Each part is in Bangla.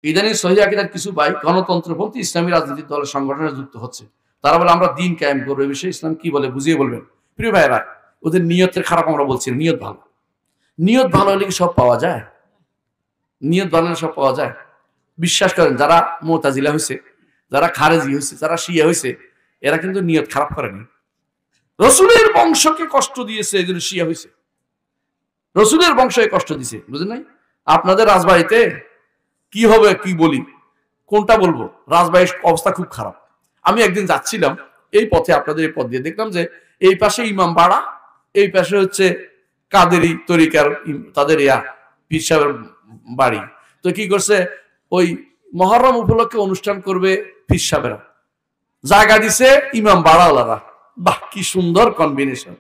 ইদানিং সহিহ আকীদার কিছু ভাই গণতন্ত্রপন্থী ইসলামী রাজনৈতিক দলের সংগঠনে যুক্ত হচ্ছে। তারা বলে আমরা দিন কায়েম করবো। এই বিষয়ে ইসলাম কি বলে বুঝিয়ে বলবেন। প্রিয় ভাইয়েরা, ওদের নিয়তের খারাপ আমরা বলছি, নিয়ত ভালো। নিয়ত ভালো হলে কি সব পাওয়া যায়? নিয়ত ভালো হলে সব পাওয়া যায়? বিশ্বাস করেন, যারা মুতাজিলা হয়েছে, যারা খারেজি হয়েছে, যারা শিয়া হয়েছে, এরা কিন্তু নিয়ত খারাপ করেনি। রসুলের বংশকে কষ্ট দিয়েছে, এই জন্য শিয়া হয়েছে। রসুলের বংশকে কষ্ট দিছে, বুঝলেন নাই? আপনাদের রাজবাড়িতে কি হবে কি বলি, কোনটা বলবো? রাজবাড়ির অবস্থা খুব খারাপ। আমি একদিন যাচ্ছিলাম এই পথে, আপনাদের এই পথ দিয়ে, দেখলাম যে এই পাশে ইমাম বাড়া, এই পাশে হচ্ছে কাদেরি তরিকার তাদের পীর সাহেবের বাড়ি। তো কি করছে, ওই মহরম উপলক্ষে অনুষ্ঠান করবে পীর সাহেবেরা, জায়গা দিছে ইমাম বাড়াওয়ালারা। বাহ, কি সুন্দর কম্বিনেশন,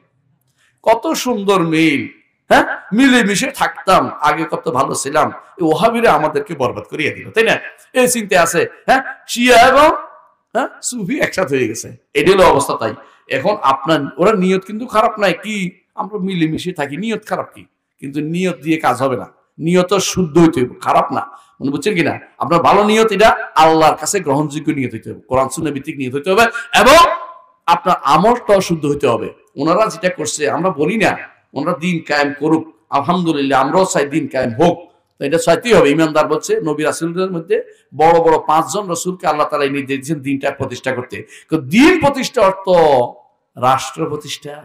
কত সুন্দর মিল। হ্যাঁ, মিলেমিশে থাকতাম, আগে কত ভালো ছিলাম, ওহাবিরা আমাদেরকে বরবাদ করিয়ে দিল, তাই না? এই চিন্তা আছে। হ্যাঁ, শিয়া এবং সুফি একসাথে হয়ে গেছে, এটি হলো অবস্থা। তাই এখন আপনার ওরা নিয়ত কিন্তু খারাপ নাই, কি আমরা মিলেমিশে থাকি, নিয়ত খারাপ কি? কিন্তু নিয়ত দিয়ে কাজ হবে না, নিয়ত শুদ্ধ হইতে হবে, খারাপ না। মনে বুঝছেন কিনা? আপনার ভালো নিয়ত, এটা আল্লাহর কাছে গ্রহণযোগ্য নিয়ত হইতে হবে, কোরআন সুন্নাহ ভিত্তিক নিয়ত হইতে হবে, এবং আপনার আমলটাও শুদ্ধ হইতে হবে। ওনারা যেটা করছে আমরা বলি না, ওনারা দিন কায়েম করুক, আলহামদুলিল্লাহ, আমরাও চাই দিন কায়েম হোক, তো এটা চাইতেই হবে। ইমানদার বলছে নবী রাসূলদের মধ্যে বড় বড় 5 জন রাসূলকে আল্লাহ তাআলা নির্দেশ দিয়েছেন দিনটা প্রতিষ্ঠা করতে। দিন প্রতিষ্ঠা অর্থ রাষ্ট্র প্রতিষ্ঠা,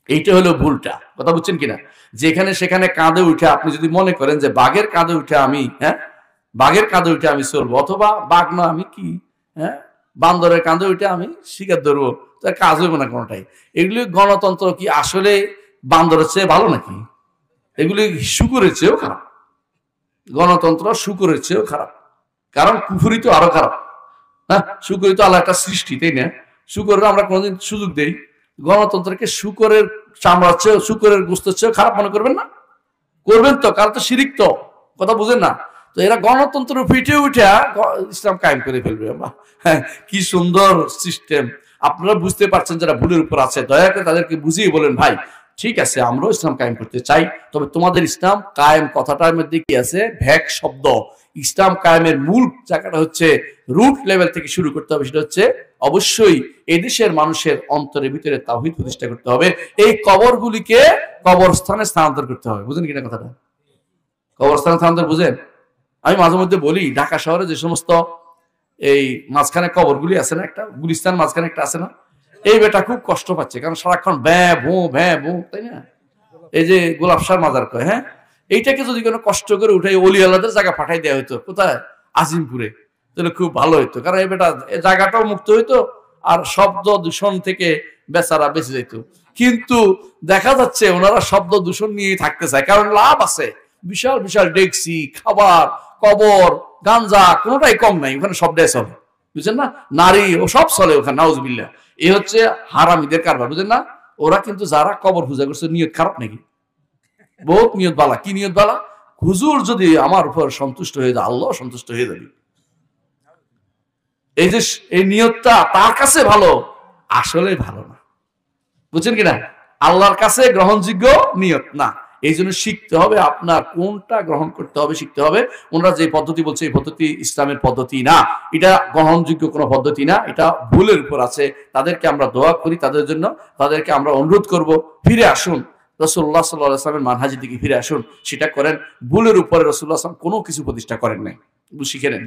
এইটা হলো ভুলটা। কথা বুঝছেন কিনা? যেখানে সেখানে কাঁধে উঠে আপনি যদি মনে করেন যে বাঘের কাঁধে উঠে আমি, বাঘের কাঁধে উঠে আমি চলবো, অথবা বাঘ না আমি কি, বান্দরের কাঁধে উঠে আমি শিকার ধরবো, তার কাজ হইব না কোনোটাই। এগুলি গণতন্ত্র কি আসলে বান্দরের চেয়ে ভালো নাকি? এগুলি শুকুরের চেয়েও খারাপ। গণতন্ত্র শুকুরের চেয়েও খারাপ, কারণ কুফরি তো আরো খারাপ। হ্যাঁ, শুকুরি তো আল্লাহ একটা সৃষ্টি, তাই না? শুকুরের আমরা কোনোদিন সুযোগ দেই? গণতন্ত্রকে শুকরের চামড়ার চেয়েও, শুকরের গোস্তের চেয়েও খারাপ মনে করবেন না? করবেন তো, কারণ তো শিরিক তো, কথা বুঝেন না? তো এরা গণতন্ত্র ফিটে উঠে ইসলাম কায়েম করে ফেলবে। হ্যাঁ, কি সুন্দর সিস্টেম। আপনারা বুঝতে পারছেন যারা ভুলের উপর আছে, দয়া করে তাদেরকে বুঝিয়ে বলেন, ভাই ঠিক আছে, আমরাও ইসলাম কায়েম করতে চাই, তবে তোমাদের ইসলাম কায়েম কথাটার মধ্যে কি আছে? ভ্যাক শব্দ। ইসলাম কায়েমের মূল জায়গাটা হচ্ছে রুট লেভেল থেকে শুরু করতে হবে, সেটা হচ্ছে অবশ্যই এদেশের মানুষের অন্তরের ভিতরে তাওহীদ প্রতিষ্ঠা করতে হবে। এই কবরগুলিকে কবরস্থানে স্থানান্তর করতে হবে। বুঝেন কিনা কথাটা? কবরস্থানে স্থানান্তর বুঝেন? আমি মাঝে মধ্যে বলি, ঢাকা শহরে যে সমস্ত এই মাঝখানে কবরগুলি আছে না, একটা গুলিস্তান মাঝখানে একটা আছে না, এই বেটা খুব কষ্ট পাচ্ছে, কারণ সারাক্ষণ ভ্যাঁ ভো, তাই না? এই যে গোলাপশাহ মাজার কয়, হ্যাঁ, এইটাকে যদি কোনো কষ্ট করে উঠে ওলি আল্লাহদের জায়গা পাঠাই দেওয়া হইতো, কোথায়? আজিমপুরে, তাহলে খুব ভালো হইতো, কারণ এই বেটা জায়গাটাও মুক্ত হইতো, আর শব্দ দূষণ থেকে বেচারা বেঁচে যেত। কিন্তু দেখা যাচ্ছে ওনারা শব্দ দূষণ নিয়ে থাকতে চায়, কারণ লাভ আছে। বিশাল বিশাল ডেক্সি, খাবার, কবর, গাঞ্জা, কোনোটাই কম নাই ওখানে, সবটাই চলে, বুঝছেন না? নারী ও সব চলে ওখানে, নাউজুবিল্লাহ। এই হচ্ছে হারামিদের কারবার, বুঝেন না? ওরা কিন্তু যারা কবর পূজা করছে, নিয়ত খারাপ নাকি? বহুত নিয়ত বালা। কি নিয়ত বালা? হুজুর যদি আমার উপর সন্তুষ্ট হয়ে যায়, আল্লাহ সন্তুষ্ট হয়ে যাবে। এই যে এই নিয়তটা তার কাছে ভালো, আসলে ভালো না, বুঝছেন কিনা? আল্লাহর কাছে গ্রহণযোগ্য নিয়ত না। এই জন্য শিখতে হবে আপনার কোনটা গ্রহণ করতে হবে, শিখতে হবে। ওনারা যে পদ্ধতি বলছে, এই পদ্ধতি ইসলামের পদ্ধতি না, এটা গ্রহণযোগ্য কোনো পদ্ধতি না, এটা ভুলের উপর আছে। তাদেরকে আমরা দোয়া করি, তাদের জন্য তাদেরকে আমরা অনুরোধ করব, ফিরে আসুন, রাসূলুল্লাহ সাল্লাল্লাহু আলাইহি ওয়াসাল্লামের মানহাজের দিকে ফিরে আসুন। সেটা করেন। ভুলের উপরে রাসূলুল্লাহ সাল্লাল্লাহু আলাইহি ওয়াসাল্লাম কোনো কিছু প্রতিষ্ঠা করেন নাই, শিখে নেন।